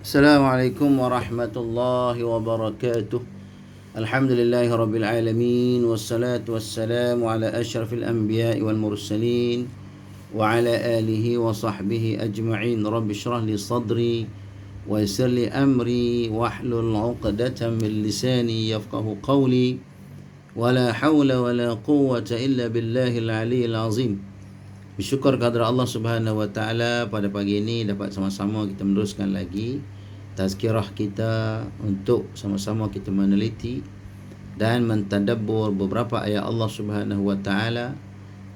Assalamualaikum warahmatullahi wabarakatuh. Alhamdulillahi rabbil alamin, wassalatu wassalamu ala asyrafil anbiya'i wal mursalin wa ala alihi wa sahbihi ajma'in. Rabbi shrah li sadri wa yassir li amri wahlul 'uqdatam min lisani yafqahu qawli. Wala hawla wala quwwata illa billahil aliyyil azim. Bersyukur kepada Allah Subhanahu wa taala, pada pagi ini dapat sama-sama kita meneruskan lagi tazkirah kita untuk sama-sama kita meneliti dan mentadabbur beberapa ayat Allah Subhanahu wa taala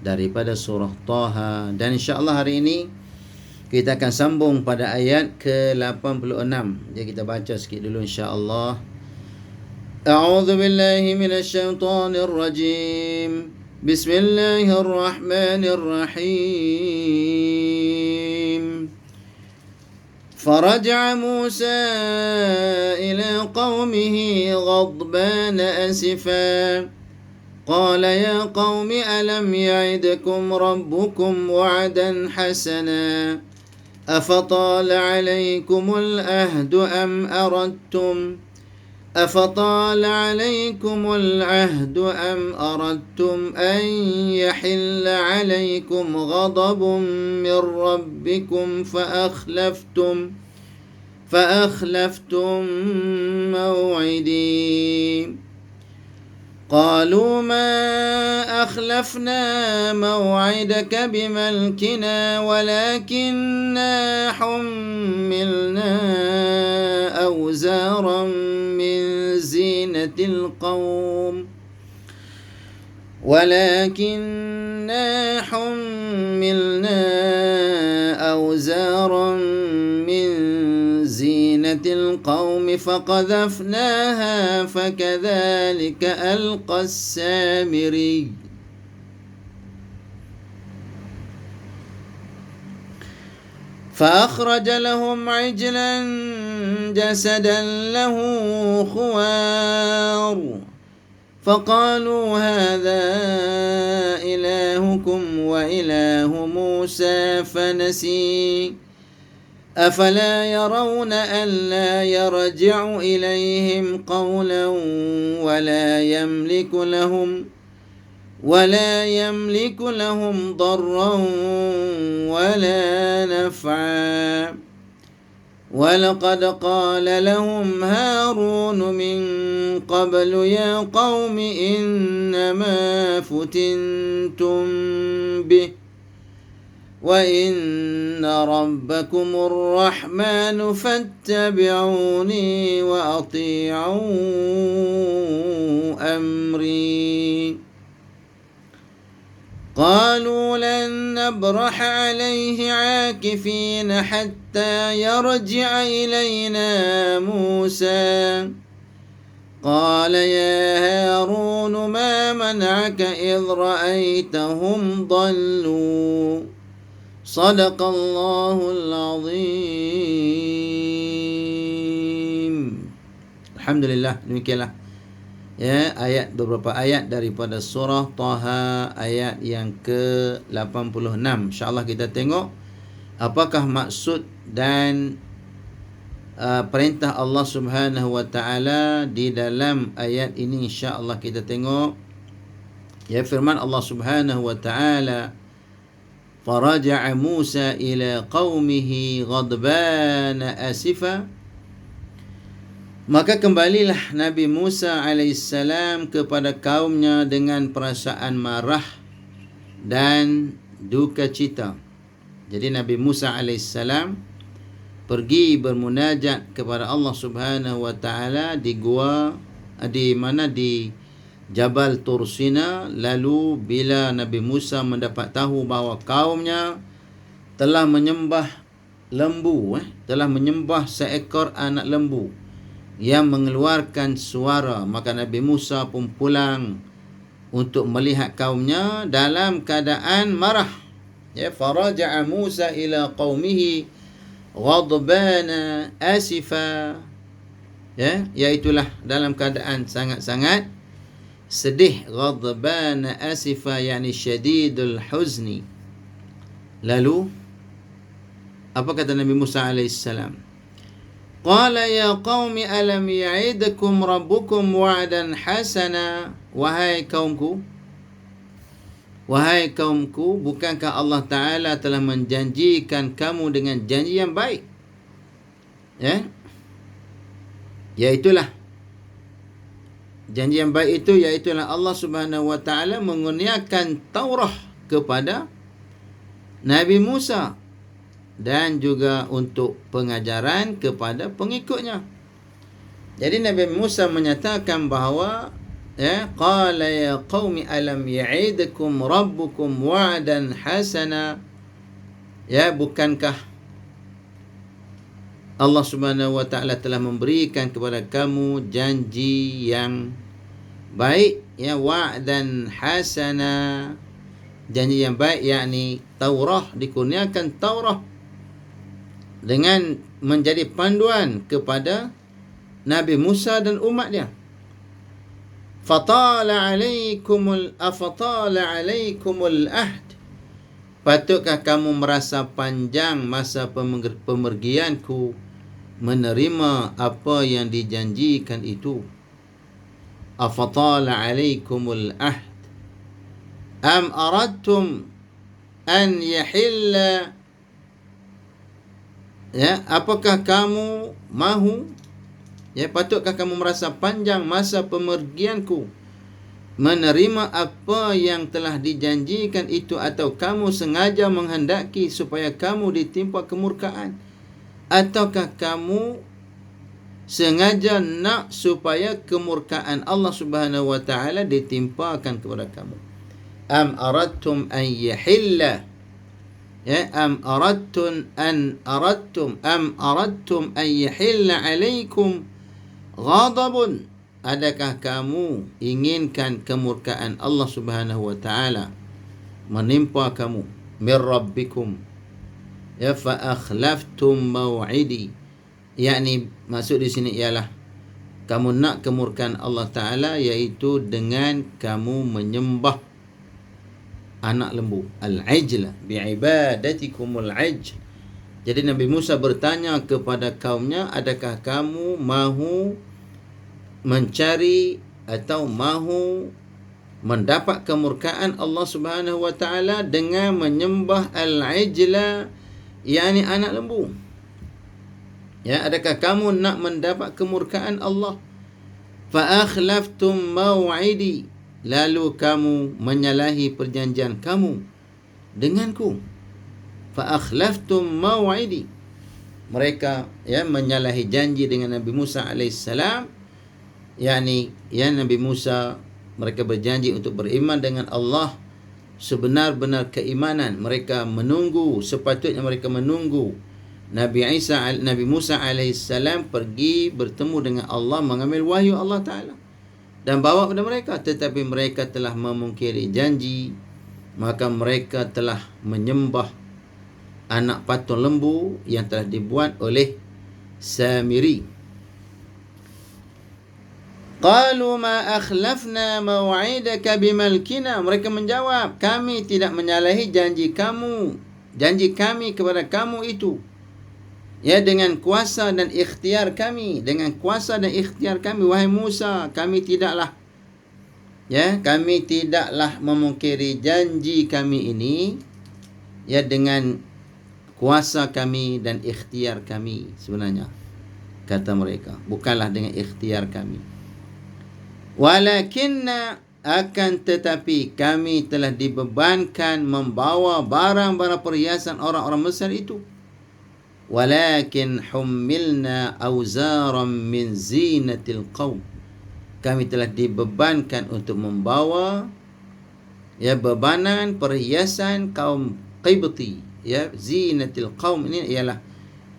daripada surah Taha. Dan insya-Allah hari ini kita akan sambung pada ayat ke-86. Jadi kita baca sikit dulu insya-Allah. A'udzu billahi minasyaitonir rajim. Bismillahirrahmanirrahim. فرجع موسى إلى قومه غضبان أسفا قال يا قوم ألم يعدكم ربكم وعدا حسنا أفطال عليكم العهد أم أردتم أن يحل عليكم غضب من ربكم فأخلفتم موعدي قالوا ما أخلفنا موعدك بملكنا ولكننا حملنا أوزارا من زينة القوم فقذفناها فكذلك ألقى السامري فأخرج لهم عجلا جسدا له خوار فقالوا هذا إلهكم وإله موسى فنسي أفلا يرون ألا يرجع إليهم قولا ولا يملك لهم ضرا ولا نفعا ولقد قال لهم هارون من قبل يا قوم إنما فتنتم به وإن ربكم الرحمن فاتبعوني وأطيعوا أمري قالوا لن نبرح عليه عاكفين حتى يرجع إلينا موسى قال يا هارون ما منعك إذ رأيتهم ضلوا صدق الله العظيم. Alhamdulillah, demikianlah ya beberapa ayat daripada surah Taha, ayat yang ke-86. InsyaAllah kita tengok apakah maksud dan perintah Allah Subhanahu wa taala di dalam ayat ini. InsyaAllah kita tengok ya firman Allah Subhanahu wa taala, faraja'a Musa ila qaumihi ghadbana asifa. Maka kembalilah Nabi Musa alaihissalam kepada kaumnya dengan perasaan marah dan duka cita. Jadi Nabi Musa alaihissalam pergi bermunajat kepada Allah Subhanahu wa taala di gua di Jabal Tursina. Lalu bila Nabi Musa mendapat tahu bahawa kaumnya telah menyembah lembu, telah menyembah seekor anak lembu yang mengeluarkan suara, maka Nabi Musa pun pulang untuk melihat kaumnya dalam keadaan marah. Ya, faraja'a Musa ila qaumihi ghadbana asifa. Ya, iaitulah dalam keadaan sangat-sangat sedih. Ghadbana asifa yani syadidul huzni. Lalu apa kata Nabi Musa alaihissalam? Qala ya qaumi alam ya'idkum rabbukum wa'dan hasana. Wahai kaumku, bukankah Allah Ta'ala telah menjanjikan kamu dengan janji yang baik? Ya, iaitulah janji yang baik itu, iaitulah Allah Subhanahu wa Ta'ala mengurniakan Taurah kepada Nabi Musa dan juga untuk pengajaran kepada pengikutnya. Jadi Nabi Musa menyatakan bahawa qala ya qaumi alam ya'idkum rabbukum wa'dan hasana. Bukankah Allah Subhanahu wa Ta'ala telah memberikan kepada kamu janji yang baik, wa'dan hasana, janji yang baik, yakni Taurah, dikurniakan Taurah dengan menjadi panduan kepada Nabi Musa dan umat dia. Fatala alaikumul ahd. Patutkah kamu merasa panjang masa pemergianku, menerima apa yang dijanjikan itu? Afatala alaikumul ahd am aradtum an yahilla. Apakah kamu mahu, patutkah kamu merasa panjang masa pemergianku, menerima apa yang telah dijanjikan itu, atau kamu sengaja menghendaki supaya kamu ditimpa kemurkaan, ataukah kamu sengaja nak supaya kemurkaan Allah Subhanahu wa Ta'ala ditimpakan kepada kamu? Am aradtum an yahilla, am aradtum an yahilla alaikum ghadabun. Adakah kamu inginkan kemurkaan Allah Subhanahu wa Ta'ala menimpa kamu, min rabbikum, fa akhlaftum maw'idi. Yakni maksud di sini ialah kamu nak kemurkaan Allah Ta'ala, iaitu dengan kamu menyembah anak lembu, al-ijla, bi'ibadatikumul ijl. Jadi Nabi Musa bertanya kepada kaumnya, adakah kamu mahu mencari atau mahu mendapat kemurkaan Allah Subhanahu wa Ta'ala dengan menyembah al-ijla, yakni anak lembu? Adakah kamu nak mendapat kemurkaan Allah? Fa akhlaftum maw'idi, lalu kamu menyalahi perjanjian kamu denganku. Fa akhlaftum maw'idi, mereka menyalahi janji dengan Nabi Musa alaihissalam. yakni Nabi Musa, mereka berjanji untuk beriman dengan Allah sebenar-benar keimanan. Mereka menunggu, sepatutnya mereka menunggu Nabi Musa alaihissalam pergi bertemu dengan Allah, mengambil wahyu Allah Ta'ala dan bawa kepada mereka. Tetapi mereka telah memungkiri janji, maka mereka telah menyembah anak patung lembu yang telah dibuat oleh Samiri. Qalu ma akhlafna maw'idaka bimalkina. Mereka menjawab, kami tidak menyalahi janji kami kepada kamu itu, dengan kuasa dan ikhtiar kami. Dengan kuasa dan ikhtiar kami, wahai Musa, kami tidaklah memungkiri janji kami ini, dengan kuasa kami dan ikhtiar kami. Sebenarnya kata mereka, bukanlah dengan ikhtiar kami. Walakinna, akan tetapi kami telah dibebankan membawa barang-barang perhiasan orang-orang Mesir itu. Walakin hummilna awzaram min zinatil qaum. Kami telah dibebankan untuk membawa bebanan perhiasan kaum Qibti. Zinatil qaum ini ialah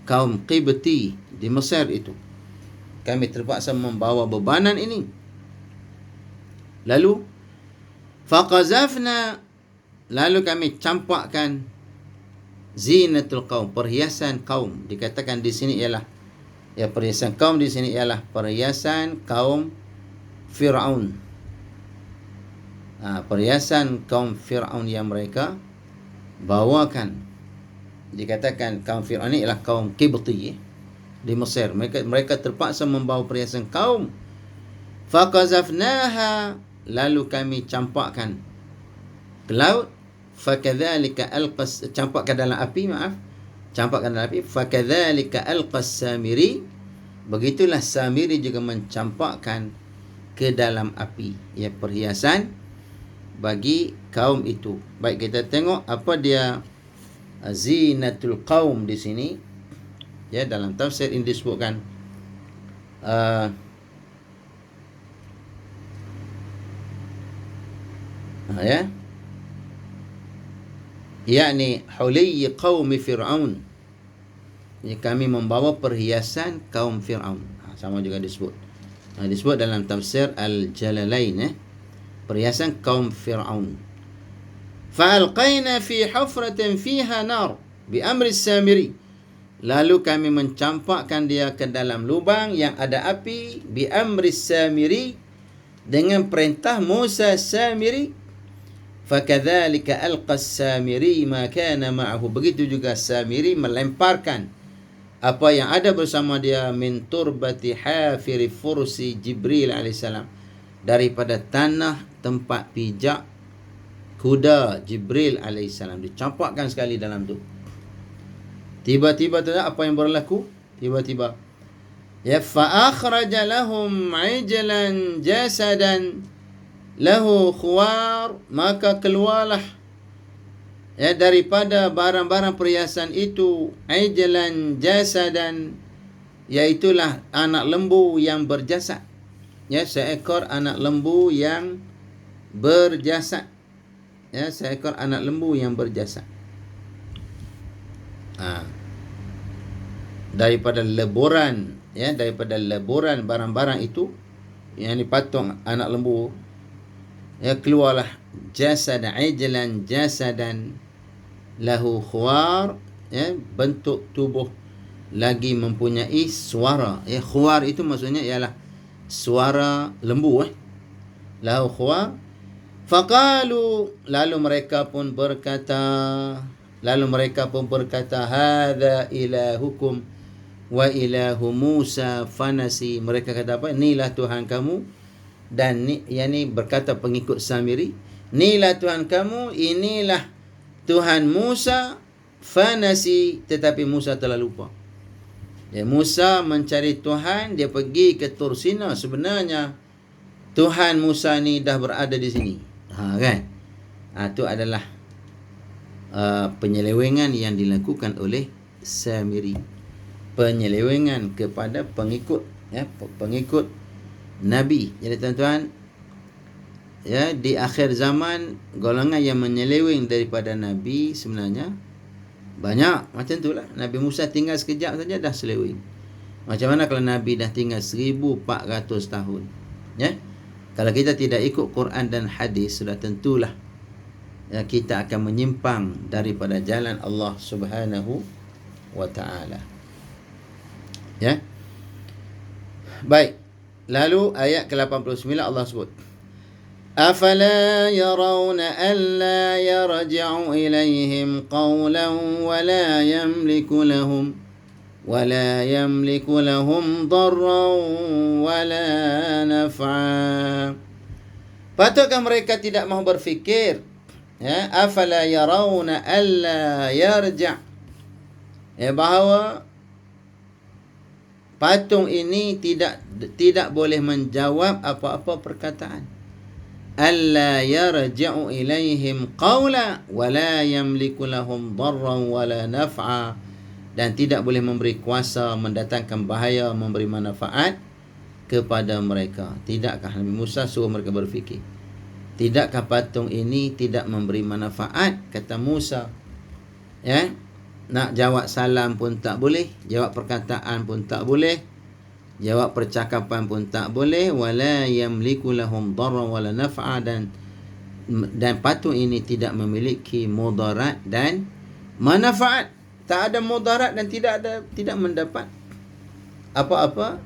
kaum Qibti di Mesir itu. Kami terpaksa membawa bebanan ini. Lalu faqazafna, lalu kami campakkan zinatul qaum, perhiasan kaum. Dikatakan di sini ialah perhiasan kaum di sini ialah perhiasan kaum Fir'aun. Perhiasan kaum Fir'aun yang mereka bawakan. Dikatakan kaum Fir'aun ini ialah kaum Qibti. di Mesir. Mereka terpaksa membawa perhiasan kaum. Faqazafnaha, lalu kami campakkan ke laut. Fakadzalika alqas, campakkan dalam api, campakkan dalam api. Fakadzalika alqas Samiri, begitulah Samiri juga mencampakkan ke dalam api, ya, perhiasan bagi kaum itu. Baik, kita tengok apa dia zinatul qaum di sini. Ya, dalam tafsir ini disebutkan ya, yakni huliy qaumi Fir'aun, ya, kami membawa perhiasan kaum Fir'aun. Sama juga disebut. Disebut dalam tafsir Al-Jalalain, perhiasan kaum Fir'aun. Fa'alqaina fi hufratin fiha nar bi amri Samiri, lalu kami mencampakkan dia ke dalam lubang yang ada api, bi amri Samiri, dengan perintah Musa Samiri. Fakadzalika alqa Samiri ma kana ma'ahu, begitu juga Samiri melemparkan apa yang ada bersama dia, min turbati hafiri fursi Jibril alaihissalam, daripada tanah tempat pijak kuda Jibril alaihissalam. Dicampakkan sekali dalam tu. Tiba-tiba tu apa yang berlaku? Tiba-tiba, ya, fa akhraja lahum ijlan jasadan lahu khuwar, maka keluarlah, ya, daripada barang-barang perhiasan itu, ijlan jasadan, iaitulah anak lembu yang berjasad, ya, seekor anak lembu yang berjasad, ya, seekor anak lembu yang berjasad. Daripada leburan, ya, daripada leburan barang-barang itu, yang dipatung anak lembu, ya, keluarlah jasad, ijlan jasadan lahu khuwar, ya, bentuk tubuh lagi mempunyai suara, ya. Khuwar itu maksudnya ialah suara lembu, lahu khuwar. Faqalu, lalu mereka pun berkata, hadza ilahukum wa ilahu Musa fanasi. Mereka kata apa? Inilah Tuhan kamu, dan yakni berkata pengikut Samiri, inilah Tuhan kamu, inilah Tuhan Musa, fanasi, tetapi Musa telah lupa. Ya, Musa mencari Tuhan, dia pergi ke Tursina, sebenarnya Tuhan Musa ni dah berada di sini. Kan? Itu adalah penyelewengan yang dilakukan oleh Samiri. Penyelewengan kepada pengikut, ya, pengikut Nabi. Jadi tuan-tuan, ya, di akhir zaman golongan yang menyeleweng daripada Nabi sebenarnya banyak. Macam itulah, Nabi Musa tinggal sekejap saja dah seleweng. Macam mana kalau Nabi dah tinggal 1400 tahun, ya? Kalau kita tidak ikut Quran dan hadis, sudah tentulah, ya, kita akan menyimpang daripada jalan Allah Subhanahu wa taala. Ya. Baik. Lalu ayat ke-89 Allah sebut, afala yarawna alla yarji'u ilaihim qawlan wa la yamliku lahum darran wa la naf'a. Patutkah mereka tidak mahu berfikir, ya, afala yarawna alla yarji', ya, bahawa patung ini tidak boleh menjawab apa-apa perkataan. Alla yarji'u ilaihim qawla wa la yamliku lahum darran wa la naf'a, dan tidak boleh memberi kuasa, mendatangkan bahaya, memberi manfaat kepada mereka. Tidakkah Nabi Musa suruh mereka berfikir? Tidakkah patung ini tidak memberi manfaat? Kata Musa, ya, nak jawab salam pun tak boleh, jawab perkataan pun tak boleh, jawab percakapan pun tak boleh. Wala yamliku lahum darran wala naf'a, dan patung ini tidak memiliki mudarat dan manfaat. Tak ada mudarat dan tidak mendapat apa-apa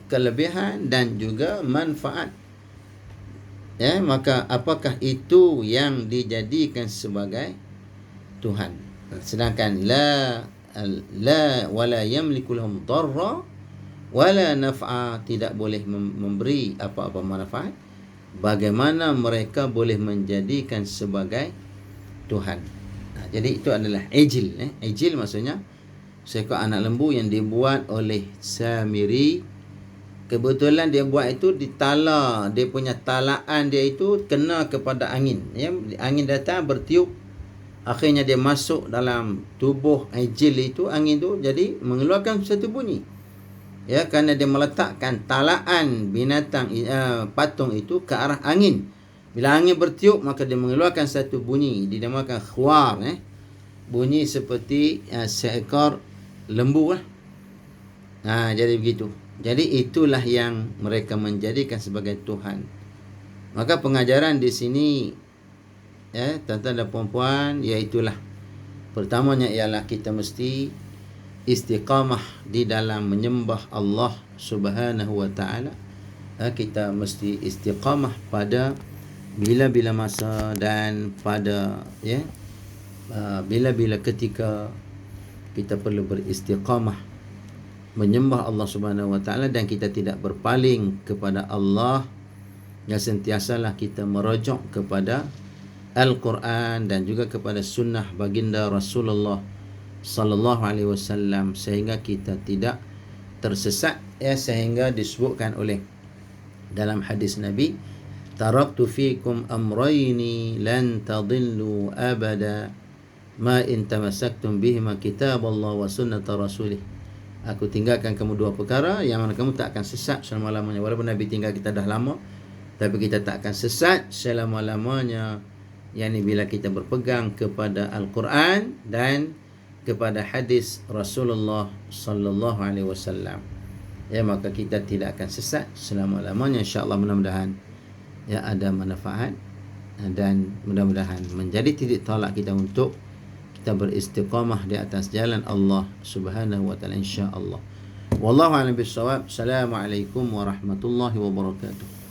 kelebihan dan juga manfaat. Ya, maka apakah itu yang dijadikan sebagai Tuhan? Sedangkan la wala yamliku lahum darra wala naf'a, tidak boleh memberi apa-apa manfaat. Bagaimana mereka boleh menjadikan sebagai Tuhan? Jadi itu adalah ijil. Ijil maksudnya seekor anak lembu yang dibuat oleh Samiri. Kebetulan dia buat itu ditala, dia punya talaan dia itu kena kepada angin. Angin datang bertiup, akhirnya dia masuk dalam tubuh ijil itu, angin itu, jadi mengeluarkan satu bunyi. Kerana dia meletakkan talaan binatang patung itu ke arah angin. Bila angin bertiup, maka dia mengeluarkan satu bunyi, dinamakan khwar. Bunyi seperti seekor lembu lah. Jadi begitu. Jadi itulah yang mereka menjadikan sebagai Tuhan. Maka pengajaran di sini, tuan-tuan dan puan-puan, iaitulah pertamanya ialah kita mesti istiqamah di dalam menyembah Allah Subhanahu wa taala. Kita mesti istiqamah pada bila-bila masa dan pada bila-bila ketika kita perlu beristiqamah menyembah Allah Subhanahu wa taala, dan kita tidak berpaling kepada Allah. Yang sentiasalah kita merujuk kepada Al-Quran dan juga kepada sunnah baginda Rasulullah sallallahu alaihi wasallam, sehingga kita tidak tersesat, sehingga disebutkan oleh dalam hadis Nabi, taraktu fikum amrayni lan tadillu abada ma in tamassaktum bihima kitaballah wa sunnata rasulih. Aku tinggalkan kamu dua perkara yang mana kamu tak akan sesat selama-lamanya. Walaupun Nabi tinggal kita dah lama, tapi kita tak akan sesat selama-lamanya. Yang bila kita berpegang kepada Al-Quran dan kepada hadis Rasulullah sallallahu alaihi wasallam, maka kita tidak akan sesat selama-lamanya. Insya-Allah, mudah-mudahan ada manfaat dan mudah-mudahan menjadi titik tolak kita untuk kita beristiqamah di atas jalan Allah Subhanahu wa taala, insya-Allah. Wallahu a'lam bissawab. Assalamualaikum warahmatullahi wabarakatuh.